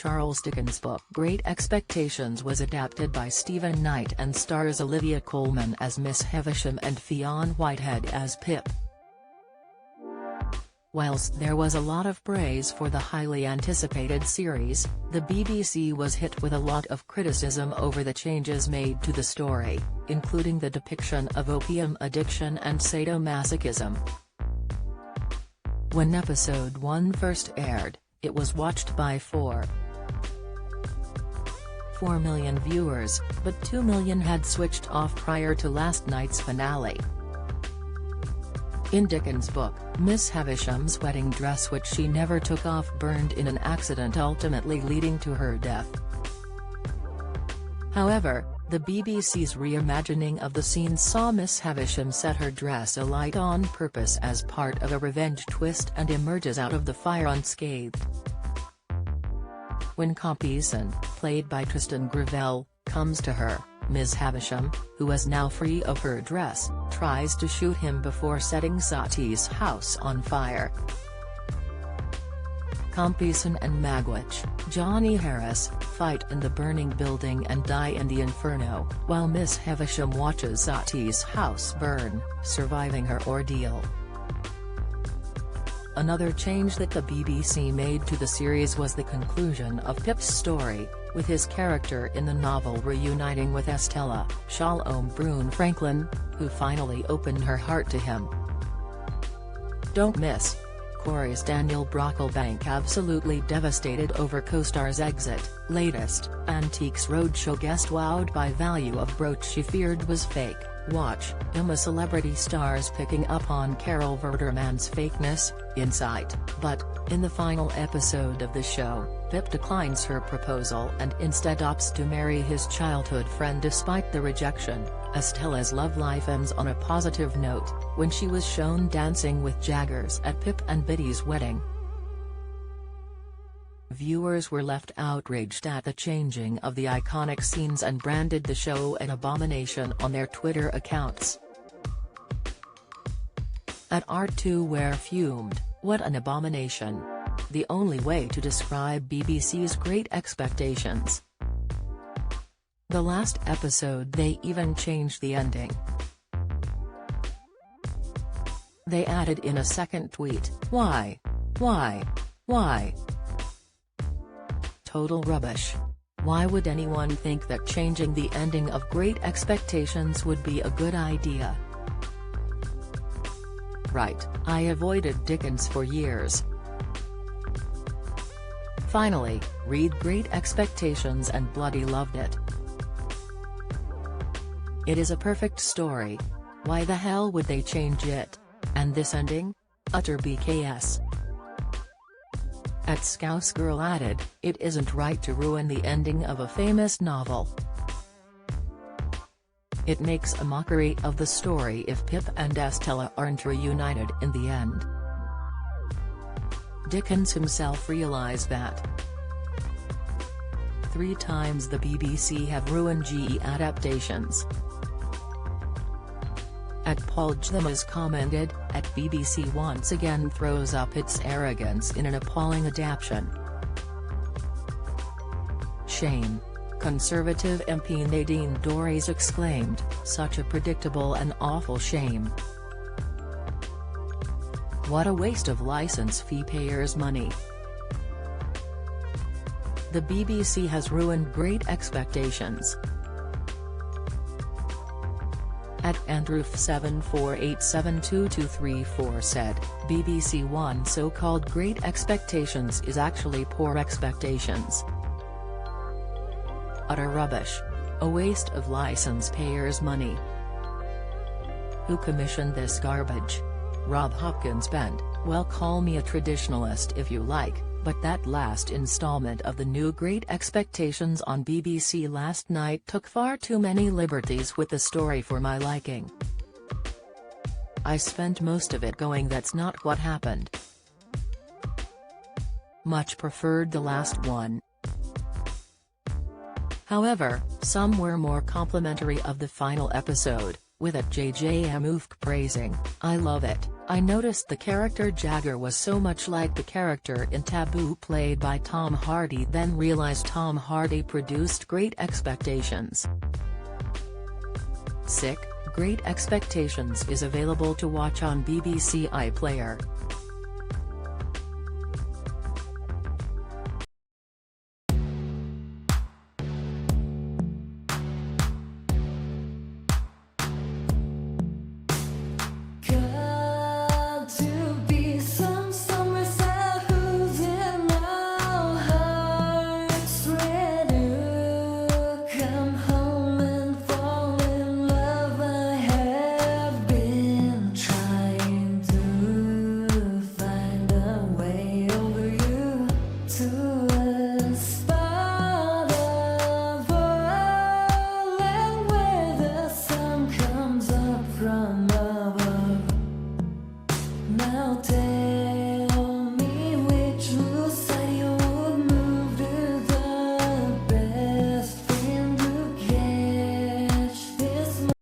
Charles Dickens' book Great Expectations was adapted by Stephen Knight and stars Olivia Colman as Miss Havisham and Fionn Whitehead as Pip. Whilst there was a lot of praise for the highly anticipated series, the BBC was hit with a lot of criticism over the changes made to the story, including the depiction of opium addiction and sadomasochism. When episode 1 first aired, it was watched by 4 million viewers, but 2 million had switched off prior to last night's finale. In Dickens' book, Miss Havisham's wedding dress, which she never took off, burned in an accident, ultimately leading to her death. However, the BBC's reimagining of the scene saw Miss Havisham set her dress alight on purpose as part of a revenge twist and emerges out of the fire unscathed. When Compeyson, played by Tristan Gravel, comes to her, Ms. Havisham, who is now free of her dress, tries to shoot him before setting Sati's house on fire. Compeyson and Magwitch, Johnny Harris, fight in the burning building and die in the inferno, while Miss Havisham watches Sati's house burn, surviving her ordeal. Another change that the BBC made to the series was the conclusion of Pip's story, with his character in the novel reuniting with Estella, Shalom Brune Franklin, who finally opened her heart to him. Don't miss. Corey's Daniel Brocklebank absolutely devastated over co-star's exit. Latest, Antiques Roadshow guest wowed by value of brooch she feared was fake. Watch, Emma celebrity stars picking up on Carol Verderman's fakeness, Insight. But, in the final episode of the show, Pip declines her proposal and instead opts to marry his childhood friend despite the rejection. Estella's love life ends on a positive note, when she was shown dancing with Jaggers at Pip and Biddy's wedding. Viewers were left outraged at the changing of the iconic scenes and branded the show an abomination on their Twitter accounts. At R2ware fumed, "What an abomination. The only way to describe BBC's Great Expectations. The last episode they even changed the ending. They added in a second tweet, Why? Total rubbish. Why would anyone think that changing the ending of Great Expectations would be a good idea? Right, I avoided Dickens for years. Finally, read Great Expectations and bloody loved it. It is a perfect story. Why the hell would they change it? And this ending? Utter BKS. At Scouse Girl added, it isn't right to ruin the ending of a famous novel. It makes a mockery of the story if Pip and Estella aren't reunited in the end. Dickens himself realized that. 3 times the BBC have ruined GE adaptations. At Paul Gthemas commented, at BBC once again throws up its arrogance in an appalling adaptation. Shame. Conservative MP Nadine Dorries exclaimed, such a predictable and awful shame. What a waste of license fee payers' money. The BBC has ruined Great Expectations. At Androof74872234 said, BBC One so-called Great Expectations is actually Poor Expectations. Utter rubbish. A waste of license payers' money. Who commissioned this garbage? Rob Hopkins penned, well, call me a traditionalist if you like, but that last installment of the new Great Expectations on BBC last night took far too many liberties with the story for my liking. I spent most of it going, that's not what happened. Much preferred the last one. However, some were more complimentary of the final episode, with it JJ praising, "I love it. I noticed the character Jagger was so much like the character in Taboo played by Tom Hardy, then realized Tom Hardy produced Great Expectations." Sick, Great Expectations is available to watch on BBC iPlayer. Got to be somewhere south who's in our hearts, ready to come home and fall in love. I have been trying to find a way over you to a spot of oil, and where the sun comes up from above. Now take